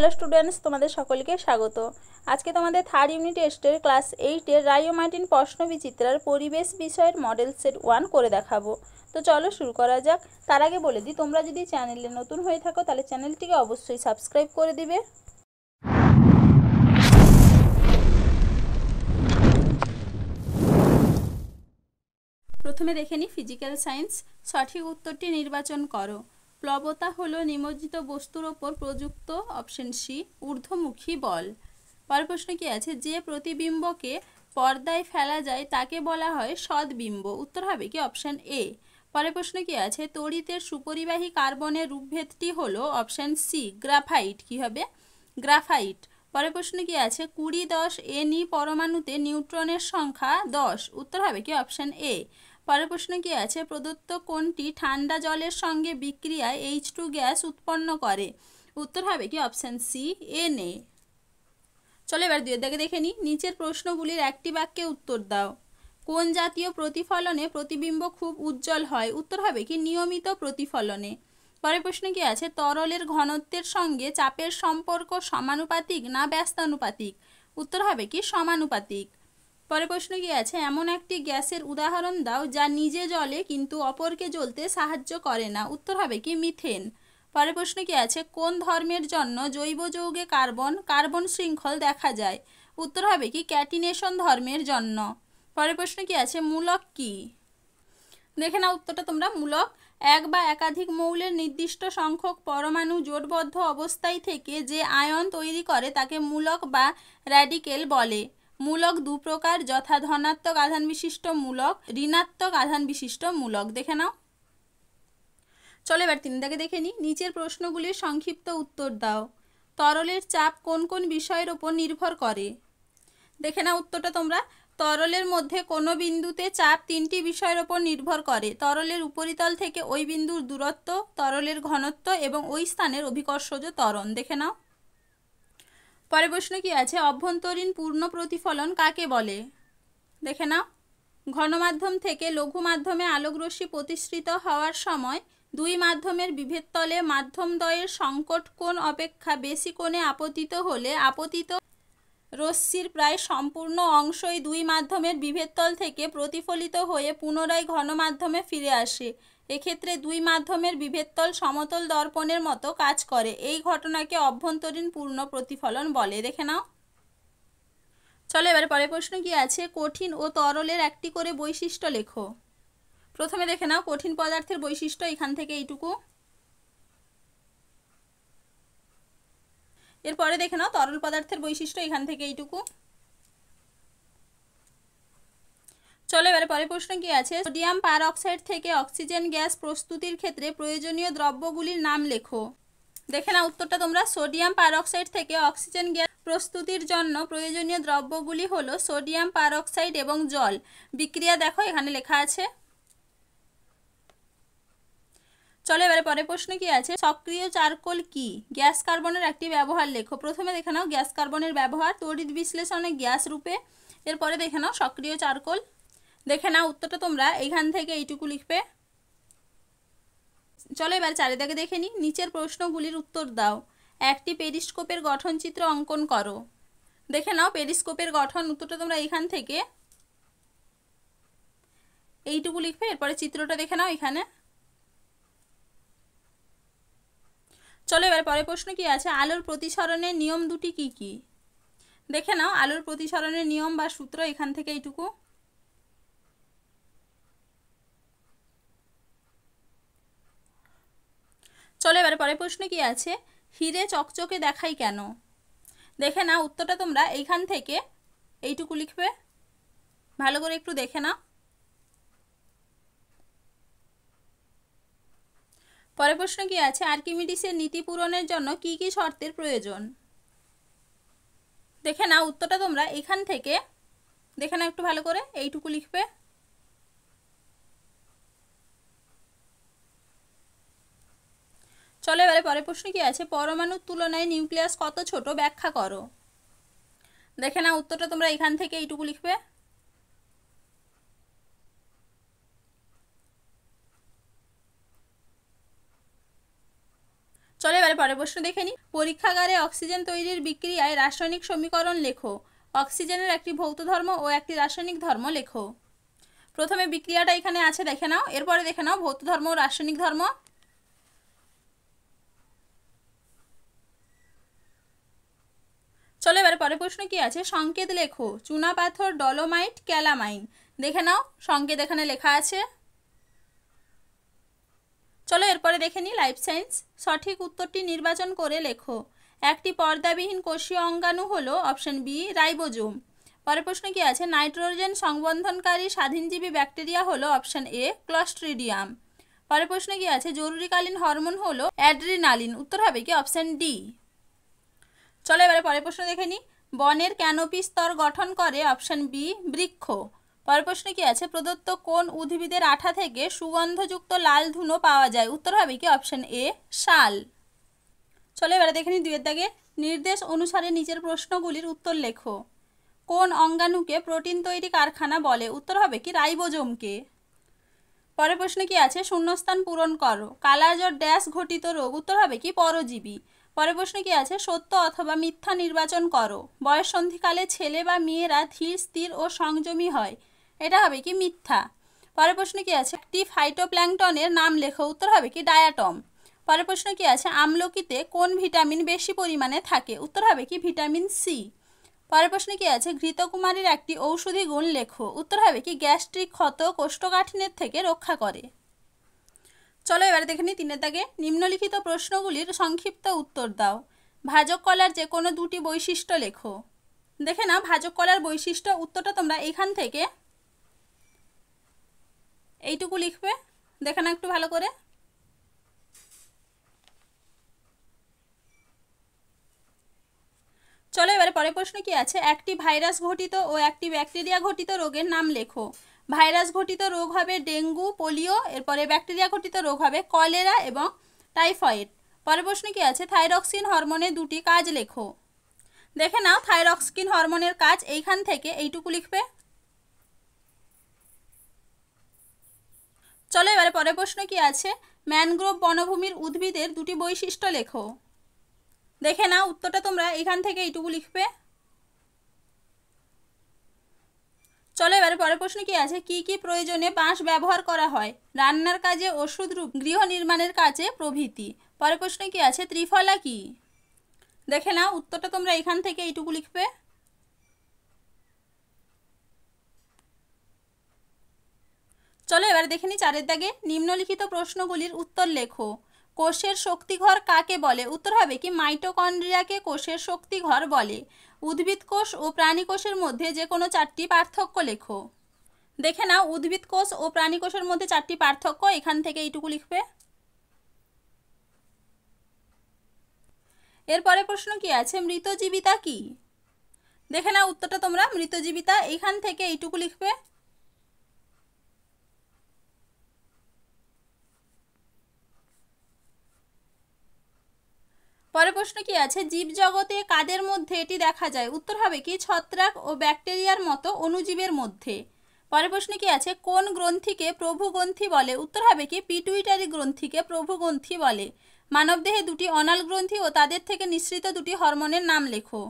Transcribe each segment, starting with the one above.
Hello students, তোমাদের সকলকে স্বাগত। আজকে তোমাদের থার্ড ইউনিট টেস্টের ক্লাস 8-এর রায় মার্টিন প্রশ্ন বিচিত্রার পরিবেশ বিষয়ের মডেল সেট 1 করে দেখাবো। তো চলো শুরু করা যাক। তার আগে বলে দিই, তোমরা যদি চ্যানেলে নতুন হয়ে থাকো তাহলে চ্যানেলটিকে অবশ্যই সাবস্ক্রাইব করে দিবে। প্রথমে দেখে নিই ফিজিক্যাল সায়েন্স। সঠিক উত্তরটি নির্বাচন করো। প্লবতা হলো নিমজ্জিত বস্তুর ওপর প্রযুক্ত অপশন সি ঊর্ধ্বমুখী বল। পরের প্রশ্ন কি আছে? যে প্রতিবিম্বকে পর্দায় ফেলা যায় তাকে বলা হয় সদ্বিম্ব। উত্তর হবে কি অপশন এ। পরের প্রশ্ন কি আছে? তড়িতের সুপরিবাহী কার্বনের রূপভেদটি হলো অপশন সি গ্রাফাইট। কি হবে? গ্রাফাইট। পরের প্রশ্ন কি আছে? 20-10 Ni পরমাণুতে নিউট্রনের সংখ্যা 10। উত্তর হবে কি অপশন এ। পরের প্রশ্ন কি আছে? প্রদত্ত কোনটি ঠান্ডা জলের সঙ্গে বিক্রিয়ায় H2 গ্যাস উৎপন্ন করে? উত্তর হবে কি অপশন সি Na। চলো এবার দুই দাগে দেখে নিই। নিচের প্রশ্নগুলির একটি বাক্যে উত্তর দাও। কোন জাতীয় প্রতিফলনে প্রতিবিম্ব খুব উজ্জ্বল হয়? উত্তর হবে কি নিয়মিত প্রতিফলনে। পরের প্রশ্ন কি আছে? তরলের ঘনত্বের সঙ্গে চাপের সম্পর্ক সমানুপাতিক না ব্যস্তানুপাতিক? উত্তর হবে কি সমানুপাতিক। পরের প্রশ্ন কি আছে? এমন একটি গ্যাসের উদাহরণ দাও যা নিজে জ্বলে কিন্তু অপরকে জ্বলতে সাহায্য করে না। উত্তর হবে কি মিথেন। পরের প্রশ্ন কি আছে? কোন ধর্মের জন্য জৈব যৌগে কার্বন কার্বন শৃঙ্খল দেখা যায়? উত্তর হবে কি ক্যাটিনেশন ধর্মের জন্য। পরের প্রশ্ন কি আছে? মূলক কি? দেখে নাও উত্তরটা তোমরা। মূলক এক বা একাধিক মৌলের নির্দিষ্ট সংখ্যক পরমাণু জোটবদ্ধ অবস্থায় থেকে যে আয়ন তৈরি করে তাকে মূলক বা র্যাডিকেল বলে। মূলক দু প্রকার, যথা ধনাত্মক আধান বিশিষ্ট মূলক, ঋণাত্মক আধান বিশিষ্ট মূলক। দেখে নাও। চলো এবার 3 দাগে দেখে নিই। নিচের প্রশ্নগুলির সংক্ষিপ্ত উত্তর দাও। তরলের চাপ কোন কোন বিষয়ের উপর নির্ভর করে? দেখে নাও উত্তরটা তোমরা। তরলের মধ্যে কোনো বিন্দুতে চাপ 3টি বিষয়ের উপর নির্ভর করে। তরলের উপরিতল থেকে ওই বিন্দুর দূরত্ব, তরলের ঘনত্ব এবং ওই স্থানের অভিকর্ষজ ত্বরণ। দেখে নাও। পরের প্রশ্ন কি আছে? অভ্যন্তরীণ পূর্ণ প্রতিফলন কাকে বলে? দেখে নাও। ঘনমাধ্যম থেকে লঘু মাধ্যমে আলোকরশ্মি প্রতিসৃত হওয়ার সময় দুই মাধ্যমের বিভেদতলে মাধ্যমদ্বয়ের সংকট কোণ অপেক্ষা বেশি কোণে আপতিত হলে আপতিত রশ্মির প্রায় সম্পূর্ণ অংশই দুই মাধ্যমের বিভেদতল থেকে প্রতিফলিত হয়ে পুনরায় ঘন মাধ্যমে ফিরে আসে। এক্ষেত্রে দুই মাধ্যমের বিভেদতল সমতল দর্পণের মতো কাজ করে। এই ঘটনাকে অভ্যন্তরীণ পূর্ণ প্রতিফলন বলে। দেখে নাও। চলো এবার পরের প্রশ্ন কি আছে? কঠিন ও তরলের একটি করে বৈশিষ্ট্য লেখো। প্রথমে দেখে নাও কঠিন পদার্থের বৈশিষ্ট্য, এখান থেকে এইটুকু। এরপরে দেখে নাও তরল পদার্থের বৈশিষ্ট্য, এখান থেকে এইটুকু। চলো এবারে পরের প্রশ্ন কি আছে? সোডিয়াম পারঅক্সাইড থেকে অক্সিজেন গ্যাস প্রস্তুতির ক্ষেত্রে প্রয়োজনীয় দ্রব্যগুলির নাম লেখো। দেখে নাও উত্তরটা তোমরা। সোডিয়াম পারঅক্সাইড থেকে অক্সিজেন গ্যাস প্রস্তুতির জন্য প্রয়োজনীয় দ্রব্যগুলি হলো সোডিয়াম পারঅক্সাইড এবং জল। বিক্রিয়া দেখো এখানে লেখা আছে। চলো এবারে পরের প্রশ্ন কি আছে? সক্রিয় চারকোল কি? গ্যাস কার্বনের একটি ব্যবহার লেখো। প্রথমে দেখে নাও গ্যাস কার্বনের ব্যবহার তড়িৎ বিশ্লেষণে গ্যাস রূপে। এরপরে দেখে নাও সক্রিয় চারকোল। দেখে নাও উত্তরটা তোমরা এইখান থেকে এইটুকু লিখবে। চলো এবার চারিদিকে দেখে নিই। নিচের প্রশ্নগুলির উত্তর দাও। একটি পেরিস্কোপের গঠন চিত্র অঙ্কন করো। দেখে নাও পেরিস্কোপের গঠন। উত্তরটা তোমরা এইখান থেকে এইটুকু লিখবে। এরপরে চিত্রটা দেখে নাও এখানে। চলো এবার পরের প্রশ্ন কি আছে? আলোর প্রতিসরণের নিয়ম দুটি কি কি? দেখে নাও আলোর প্রতিসরণের নিয়ম বা সূত্র, এখান থেকে এইটুকু। চলো এবার পরের প্রশ্ন কি আছে? হিরে চকচকে দেখায় কেন? দেখে নাও উত্তরটা তোমরা এইখান থেকে এইটুকু লিখবে। ভালো করে একটু দেখে নাও। পরের প্রশ্ন কি আছে? আর্কিমিডিসের নীতি পূরণের জন্য কি কি শর্তের প্রয়োজন? দেখে নাও উত্তরটা তোমরা এখান থেকে দেখে নাও একটু ভালো করে এইটুকু লিখবে। চলো এবারে পরের প্রশ্ন কি আছে? পরমাণুর তুলনায় নিউক্লিয়াস কত ছোট ব্যাখ্যা করো। দেখে নাও উত্তরটা তোমরা এখান থেকে এইটুকু লিখবে। চলো এবারে পরের প্রশ্ন দেখে নিই। পরীক্ষাগারে অক্সিজেন তৈরির বিক্রিয়ায় রাসায়নিক সমীকরণ লেখো। অক্সিজেনের একটি ভৌত ধর্ম ও একটি রাসায়নিক ধর্ম লেখো। প্রথমে বিক্রিয়াটা এখানে আছে দেখে নাও, এরপরে দেখে নাও ভৌত ধর্ম ও রাসায়নিক ধর্ম। চলো এবারে পরের প্রশ্ন কি আছে, সংকেত লেখো। চুনা পাথর, ডলোমাইট, ক্যালামাইন। দেখে নাও সংকেত এখানে লেখা আছে। চলো এরপরে দেখে নিই লাইফ সায়েন্স। সঠিক উত্তরটি নির্বাচন করে লেখো। একটি পর্দাবিহীন কোষীয় অঙ্গাণু হলো অপশন বি রাইবোজোম। পরের প্রশ্ন কি আছে, নাইট্রোজেন সংবন্ধনকারী স্বাধীনজীবী ব্যাকটেরিয়া হলো অপশন এ ক্লস্ট্রিডিয়াম। পরের প্রশ্ন কি আছে, জরুরিকালীন হরমোন হলো অ্যাড্রিনালিন। উত্তর হবে কি অপশন ডি। চলো এবারে পরের প্রশ্ন দেখে নিই। বনের ক্যানোপি স্তর গঠন করে অপশন বি বৃক্ষ। পরের প্রশ্ন কি আছে, প্রদত্ত কোন উদ্ভিদের আঠা থেকে সুগন্ধযুক্ত লাল ধুনো পাওয়া যায়? উত্তর হবে কি অপশন এ শাল। চলো এবারে দেখে নিই 2 এর দাগে। নির্দেশ অনুসারে নিচের প্রশ্নগুলির উত্তর লেখো। কোন অঙ্গাণুকে প্রোটিন তৈরি কারখানা বলে? উত্তর হবে কি রাইবোজোমকে। পরের প্রশ্নে কি আছে, শূন্যস্থান পূরণ করো। কালাজ্বর ড্যাশ ঘটিত রোগ। উত্তর হবে কি পরজীবী। পরের প্রশ্ন কি আছে, সত্য অথবা মিথ্যা নির্বাচন করো। বয়ঃসন্ধিকালে ছেলে বা মেয়েরা ধীর স্থির ও সংযমী হয়। এটা হবে কি মিথ্যা। পরের প্রশ্ন কি আছে, একটি ফাইটোপ্ল্যাঙ্কটনের নাম লেখো। উত্তর হবে কি ডায়াটম। পরের প্রশ্ন কি আছে, আমলকিতে কোন ভিটামিন বেশি পরিমাণে থাকে? উত্তর হবে কি ভিটামিন সি। পরের প্রশ্নে কি আছে, ঘৃতকুমারীর একটি ঔষধি গুণ লেখো। উত্তর হবে কি গ্যাস্ট্রিক ক্ষত কোষ্ঠকাঠিন্যের থেকে রক্ষা করে। চলো এবারে দেখে নিই 3 এর দাগে। নিম্নলিখিত প্রশ্নগুলির সংক্ষিপ্ত উত্তর দাও। ভাজক কলার যে কোনো 2টি বৈশিষ্ট্য লেখো। দেখে না ভাজক কলার বৈশিষ্ট্য, উত্তরটা তোমরা এখান থেকে এইটুকু লিখবে। দেখে না একটু ভালো করে। চলো এবারে পরের প্রশ্ন কি আছে, একটি ভাইরাস ঘটিত ও একটি ব্যাকটেরিয়া ঘটিত রোগের নাম লেখো। ভাইরাস ঘটিত রোগ হবে ডেঙ্গু, পোলিও। এরপরে ব্যাকটেরিয়া ঘটিত রোগ হবে কলেরা এবং টাইফয়েড। পরের প্রশ্ন কি আছে, থাইরক্সিন হরমোনের 2টি কাজ লেখো। দেখে নাও থাইরক্সিন হরমোনের কাজ এইখান থেকে এইটুকু লিখবে। চলো এবারে পরের প্রশ্ন কি আছে, ম্যানগ্রোভ বনভূমির উদ্ভিদের 2টি বৈশিষ্ট্য লেখো। দেখে নাও উত্তরটা তোমরা এখান থেকে এইটুকু লিখবে। চলো এবারে পরের প্রশ্ন কি আছে, কি কি প্রয়োজনে বাঁশ ব্যবহার করা হয়? রান্নার কাজে, ওষুধ রূপ, গৃহ নির্মাণের কাজে প্রভৃতি। পরের প্রশ্ন কি আছে, ত্রিফলা কি? দেখে নাও উত্তরটা তোমরা এখান থেকে এইটুকু লিখবে। চলো এবারে দেখে নিই 4 এর দাগে। নিম্নলিখিত প্রশ্নগুলির উত্তর লেখো। কোষের শক্তিঘর কাকে বলে? উত্তর হবে কি মাইটোকন্ড্রিয়াকে কোষের শক্তিঘর বলে। উদ্ভিদ কোষ ও প্রাণী কোষের মধ্যে যে কোনো 4টি পার্থক্য লেখো। দেখে নাও উদ্ভিদ কোষ ও প্রাণী কোষের মধ্যে 4টি পার্থক্য এখান থেকে এইটুকু লিখবে। এরপরে প্রশ্ন কি আছে, মৃতজীবিতা কি? দেখে নাও উত্তরটা তোমরা মৃতজীবিতা এখান থেকে এইটুকু লিখবে। পরের প্রশ্ন কি আছে, জীবজগতে কাদের মধ্যে এটি দেখা যায়? উত্তর হবে কি ছত্রাক ও ব্যাকটেরিয়ার মতো অণুজীবের মধ্যে। পরের প্রশ্ন কি আছে, কোন গ্রন্থিকে প্রভুগ্রন্থি বলে? উত্তর হবে কি পিটুইটারি গ্রন্থিকে প্রভুগ্রন্থি বলে। মানবদেহে 2টি অনাল গ্রন্থি ও তাদের থেকে নিঃসৃত 2টি হরমোনের নাম লেখো।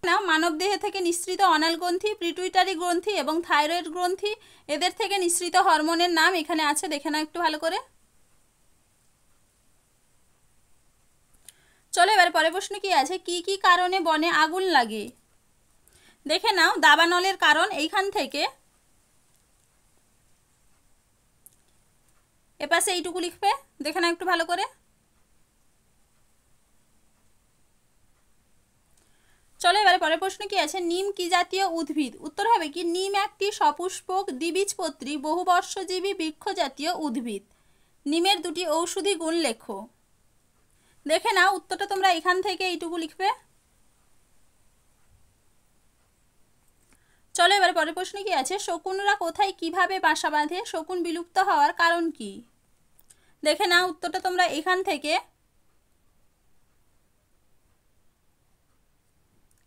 নাও মানবদেহে থেকে নিঃসৃত অনাল গ্রন্থি, পিটুইটারি গ্রন্থি এবং থাইরয়েড গ্রন্থি, এদের থেকে নিঃসৃত হরমোনের নাম এখানে আছে, দেখে নাও একটু ভালো করে। চলো এবার পরের প্রশ্ন কি আছে, কি কি কারণে বনে আগুন লাগে? দেখে নাও দাবানলের কারণ এইখান থেকে এপাশে এইটুকু লিখবে। দেখে নাও একটু ভালো করে। চলো এবারে পরের প্রশ্ন কি আছে, নিম কি জাতীয় উদ্ভিদ? উত্তর হবে কি নিম একটি সপুষ্পক দ্বিবীজপত্রী বহুবর্ষজীবী বৃক্ষ জাতীয় উদ্ভিদ। নিমের 2টি ঔষধি গুণ লেখো। দেখে নাও উত্তরটা তোমরা এখান থেকে এইটুকু লিখবে। চলো এবারে পরের প্রশ্ন কি আছে, শকুনরা কোথায় কিভাবে বাসা বাঁধে? শকুন বিলুপ্ত হওয়ার কারণ কি? দেখে নাও উত্তরটা তোমরা এখান থেকে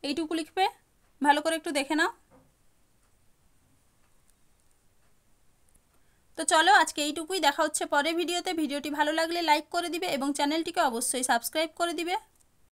এইটুকু লিখবে। ভালো করে একটু দেখে নাও। তো চলো আজকে এইটুকুই, দেখা হচ্ছে পরের ভিডিওতে। ভিডিওটি ভালো লাগলে লাইক করে দিবে এবং চ্যানেলটিকে অবশ্যই সাবস্ক্রাইব করে দিবে।